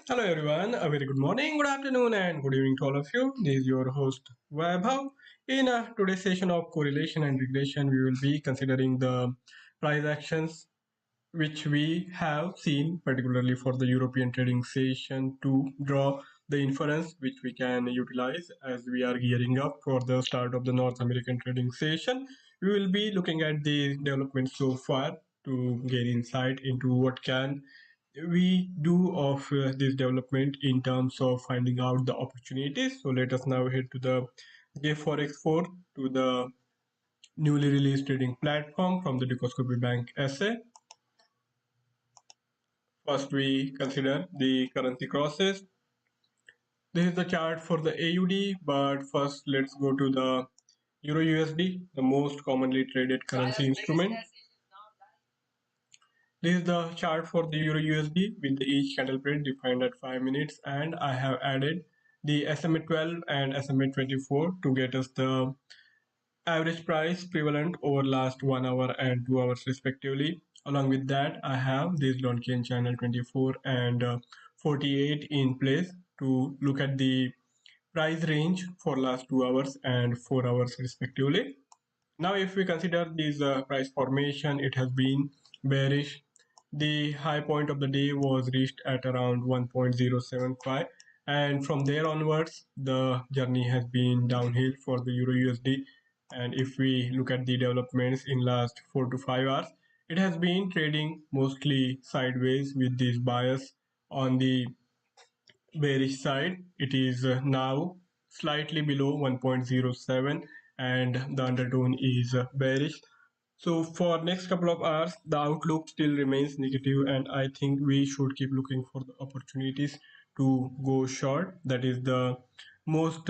Hello everyone, a very good morning, good afternoon and good evening to all of you. This is your host Vaibhav. In today's session of correlation and regression, we will be considering the price actions which we have seen particularly for the European trading session to draw the inference which we can utilize as we are gearing up for the start of the North American trading session. We will be looking at the developments so far to gain insight into what can we do of this development in terms of finding out the opportunities. So let us now head to the JForex 4 to the newly released trading platform from the Dukascopy Bank SA. First, we consider the currency crosses. This is the chart for the AUD, but first let's go to the Euro USD, the most commonly traded currency instrument. This is the chart for the Euro USD with each candle print defined at 5 minutes, and I have added the SMA 12 and SMA 24 to get us the average price prevalent over last 1 hour and 2 hours respectively. Along with that, I have this Donchian channel 24 and 48 in place to look at the price range for last 2 hours and 4 hours respectively. Now if we consider this price formation, it has been bearish. The high point of the day was reached at around 1.075, and from there onwards the journey has been downhill for the Euro USD. And if we look at the developments in last 4 to 5 hours, it has been trading mostly sideways with this bias on the bearish side. It is now slightly below 1.07 and the undertone is bearish. So for next couple of hours, the outlook still remains negative, and I think we should keep looking for the opportunities to go short. That is the most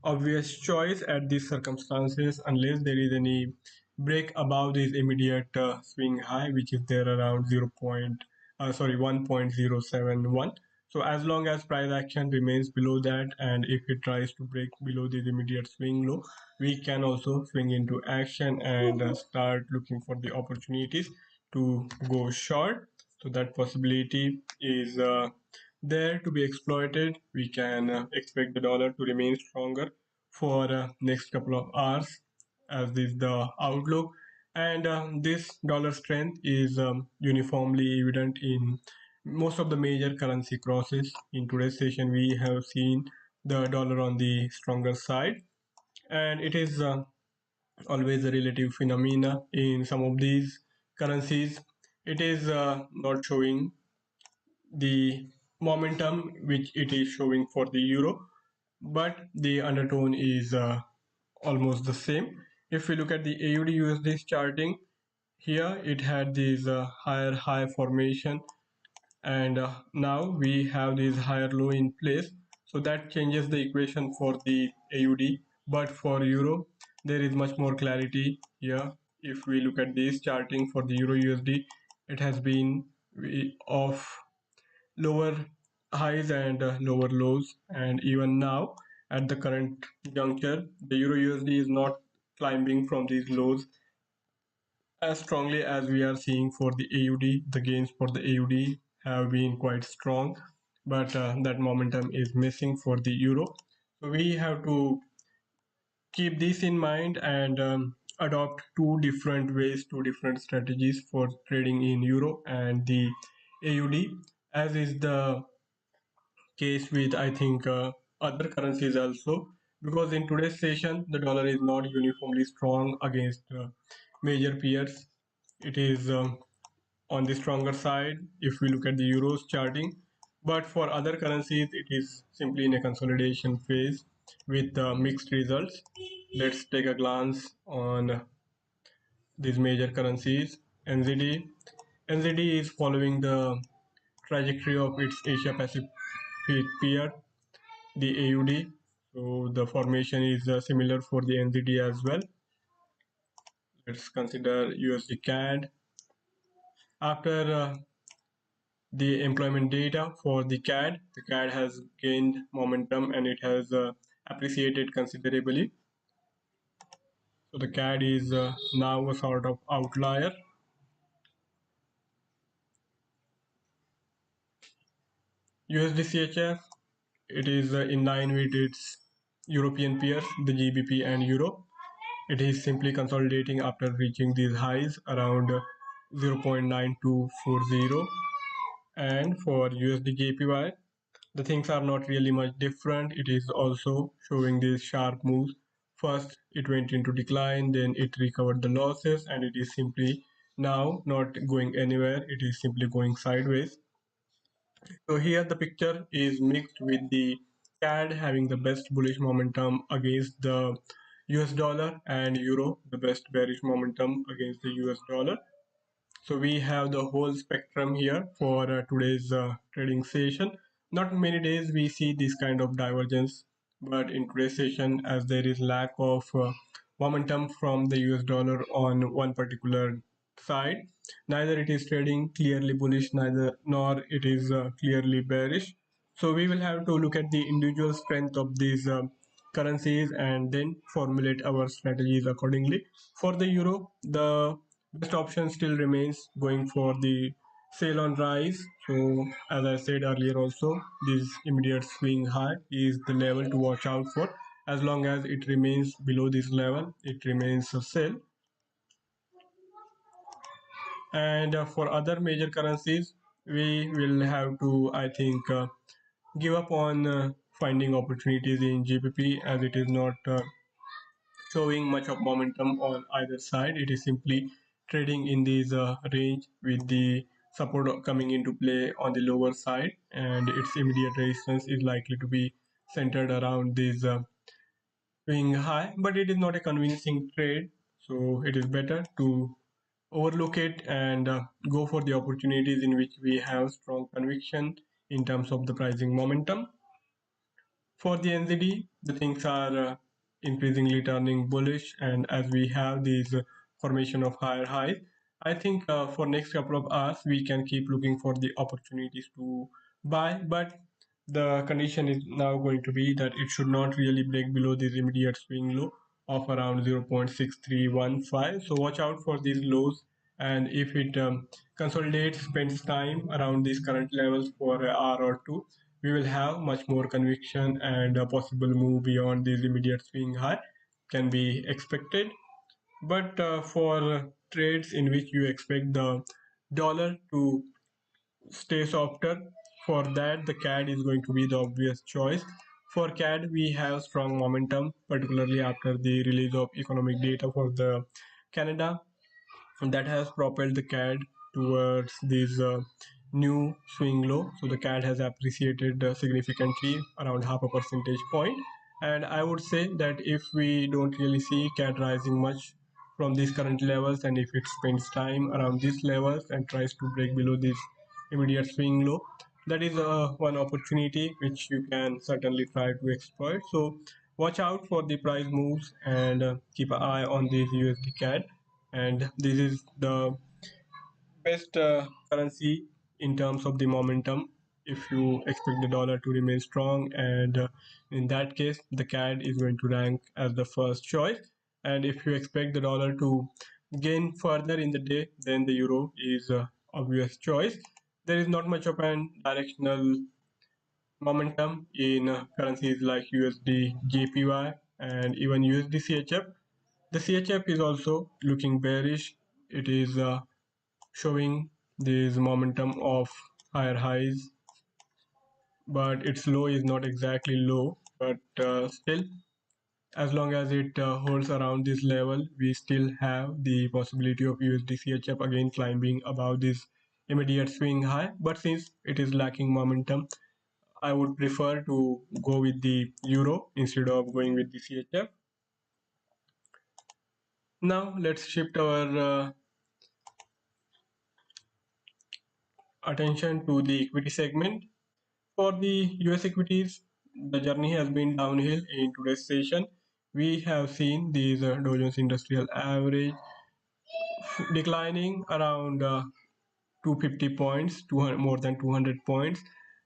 obvious choice at these circumstances, unless there is any break above this immediate swing high, which is there around 1.071. So as long as price action remains below that, and if it tries to break below this immediate swing low, we can also swing into action and start looking for the opportunities to go short. So that possibility is there to be exploited. We can expect the dollar to remain stronger for next couple of hours, as this is the outlook. And this dollar strength is uniformly evident in most of the major currency crosses. In today's session, we have seen the dollar on the stronger side, and it is always a relative phenomena in some of these currencies. It is not showing the momentum which it is showing for the euro, but the undertone is almost the same. If we look at the AUD USD charting, here it had this higher high formation, and now we have this higher low in place. So that changes the equation for the AUD, but for euro there is much more clarity here. If we look at this charting for the euro USD, it has been of lower highs and lower lows, and even now at the current juncture the euro USD is not climbing from these lows as strongly as we are seeing for the AUD. The gains for the AUD have been quite strong, but that momentum is missing for the euro. So we have to keep this in mind and adopt two different ways, two different strategies for trading in euro and the AUD, as is the case with I think other currencies also, because in today's session the dollar is not uniformly strong against major peers. It is on the stronger side if we look at the euros charting, but for other currencies it is simply in a consolidation phase with mixed results. Let's take a glance on these major currencies. NZD is following the trajectory of its Asia Pacific peer, the AUD. So the formation is similar for the NZD as well. Let's consider USD CAD. After the employment data for the CAD has gained momentum and it has appreciated considerably. So the CAD is now a sort of outlier. USD it is in line with its European peers, the GBP and Euro. It is simply consolidating after reaching these highs around 0.9240. And for USD JPY, the things are not really much different. It is also showing these sharp moves. First, it went into decline, then it recovered the losses, and it is simply now not going anywhere. It is simply going sideways. So here the picture is mixed with the CAD having the best bullish momentum against the US dollar and Euro the best bearish momentum against the US dollar. So we have the whole spectrum here for today's trading session. Not many days we see this kind of divergence, but in today's session, as there is lack of momentum from the US dollar on one particular side, neither it is trading clearly bullish, neither nor it is clearly bearish. So we will have to look at the individual strength of these currencies and then formulate our strategies accordingly. For the euro, the best option still remains going for the sell on rise. So as I said earlier also, this immediate swing high is the level to watch out for. As long as it remains below this level, it remains a sell. And for other major currencies, we will have to, I think, give up on finding opportunities in GBP as it is not showing much of momentum on either side. It is simply trading in this range with the support coming into play on the lower side, and its immediate resistance is likely to be centered around this swing high, but it is not a convincing trade. So it is better to overlook it and go for the opportunities in which we have strong conviction in terms of the pricing momentum. For the NZD, the things are increasingly turning bullish, and as we have these formation of higher highs, I think for next couple of hours we can keep looking for the opportunities to buy, but the condition is now going to be that it should not really break below this immediate swing low of around 0.6315. So watch out for these lows, and if it consolidates, spends time around these current levels for an hour or two, we will have much more conviction, and a possible move beyond this immediate swing high can be expected. But for trades in which you expect the dollar to stay softer, for that the CAD is going to be the obvious choice. For CAD, we have strong momentum, particularly after the release of economic data for the Canada, that has propelled the CAD towards this new swing low. So the CAD has appreciated significantly around half a percentage point. And I would say that if we don't really see CAD rising much from these current levels, and if it spends time around these levels and tries to break below this immediate swing low, that is one opportunity which you can certainly try to exploit. So watch out for the price moves and keep an eye on this USD CAD, and this is the best currency in terms of the momentum if you expect the dollar to remain strong, and in that case the CAD is going to rank as the first choice. And if you expect the dollar to gain further in the day, then the euro is obvious choice. There is not much of an directional momentum in currencies like USD JPY and even USD CHF. The CHF is also looking bearish. It is showing this momentum of higher highs, but its low is not exactly low. But still, as long as it holds around this level, we still have the possibility of USD CHF again climbing above this immediate swing high. But since it is lacking momentum, I would prefer to go with the euro instead of going with the CHF. Now let's shift our attention to the equity segment. For the US equities, the journey has been downhill in today's session. We have seen these Dow Jones Industrial Average declining around 250 points, 200, more than 200 points,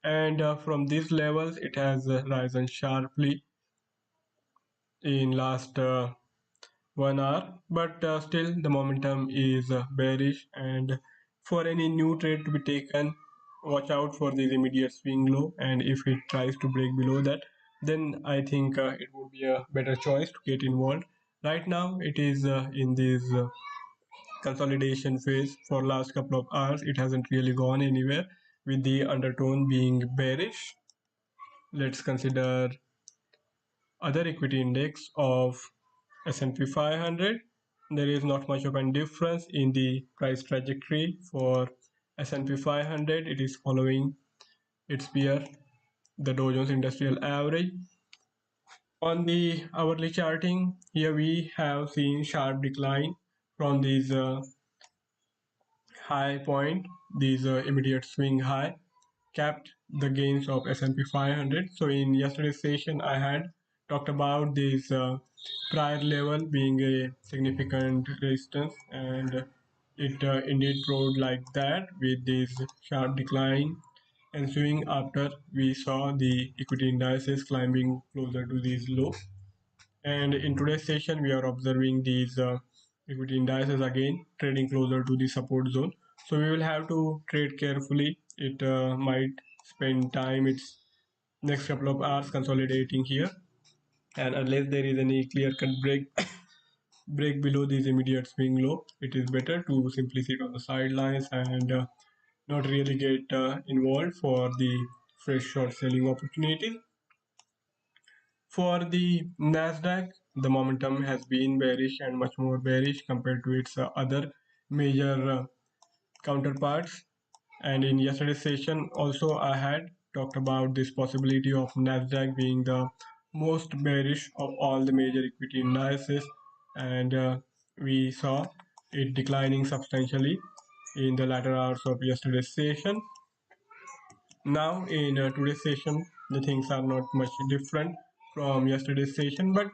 and from these levels it has risen sharply in last 1 hour, but still the momentum is bearish, and for any new trade to be taken, watch out for this immediate swing low, and if it tries to break below that, then I think it would be a better choice to get involved. Right now it is in this consolidation phase. For last couple of hours it hasn't really gone anywhere, with the undertone being bearish. Let's consider other equity index of S&P 500. There is not much of a difference in the price trajectory for S&P 500. It is following its peer, the Dow Jones Industrial Average. On the hourly charting, here we have seen sharp decline from these high point, these immediate swing high, capped the gains of S&P 500. So in yesterday's session, I had talked about this prior level being a significant resistance, and it indeed proved like that, with this sharp decline ensuing after we saw the equity indices climbing closer to these low. And in today's session, we are observing these equity indices again trading closer to the support zone. So we will have to trade carefully. It might spend time its next couple of hours consolidating here, and unless there is any clear-cut break below this immediate swing low, it is better to simply sit on the sidelines and not really get involved for the fresh short selling opportunities. For the Nasdaq, the momentum has been bearish and much more bearish compared to its other major counterparts. And in yesterday's session, also I had talked about this possibility of Nasdaq being the most bearish of all the major equity indices, and we saw it declining substantially in the latter hours of yesterday's session. Now in today's session, the things are not much different from yesterday's session, but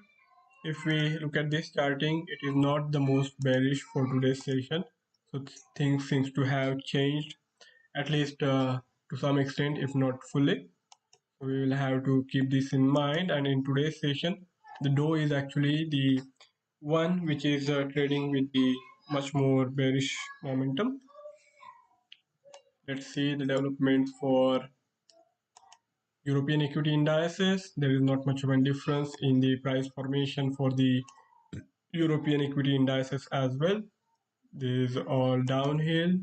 if we look at this charting, it is not the most bearish for today's session. So things seems to have changed, at least to some extent, if not fully. So we will have to keep this in mind. And in today's session, the Dow is actually the one which is trading with the much more bearish momentum. Let's see the development for European equity indices. There is not much of a difference in the price formation for the European equity indices as well. This is all downhill,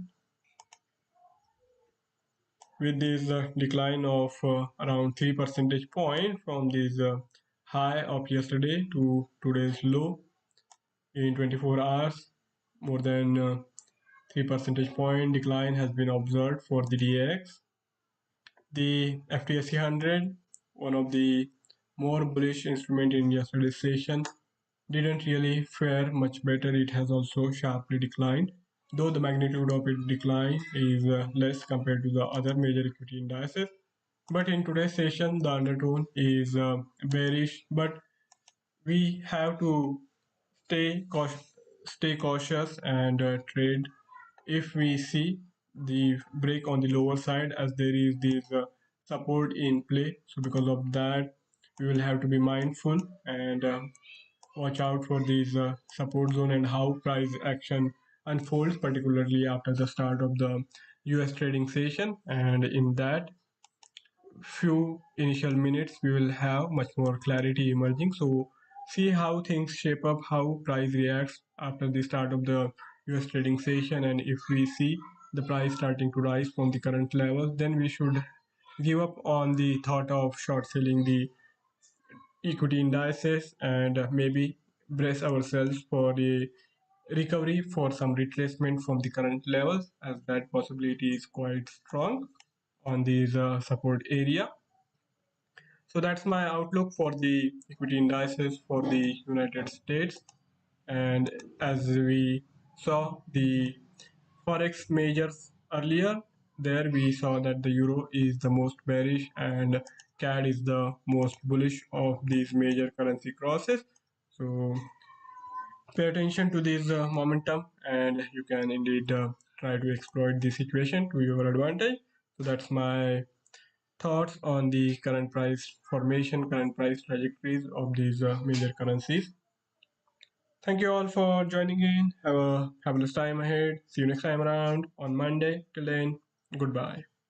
with this decline of around 3 percentage point from this high of yesterday to today's low in 24 hours. More than 3 percentage point decline has been observed for the DAX. The FTSE 100, one of the more bullish instrument in yesterday's session, didn't really fare much better. It has also sharply declined, though the magnitude of its decline is less compared to the other major equity indices. But in today's session, the undertone is bearish, but we have to stay cautious, and trade if we see the break on the lower side, as there is this support in play. So because of that, we will have to be mindful and watch out for these support zone and how price action unfolds, particularly after the start of the US trading session. And in that few initial minutes, we will have much more clarity emerging. So see how things shape up, how price reacts after the start of the US trading session. And if we see the price starting to rise from the current levels, then we should give up on the thought of short selling the equity indices, and maybe brace ourselves for the recovery, for some retracement from the current levels, as that possibility is quite strong on these support area. So that's my outlook for the equity indices for the United States. And as we saw the forex majors earlier, there we saw that the euro is the most bearish and CAD is the most bullish of these major currency crosses. So pay attention to this momentum, and you can indeed try to exploit the situation to your advantage. So that's my thoughts on the current price formation, current price trajectories of these major currencies. Thank you all for joining in. Have a fabulous time ahead. See you next time around on Monday. Till then, goodbye.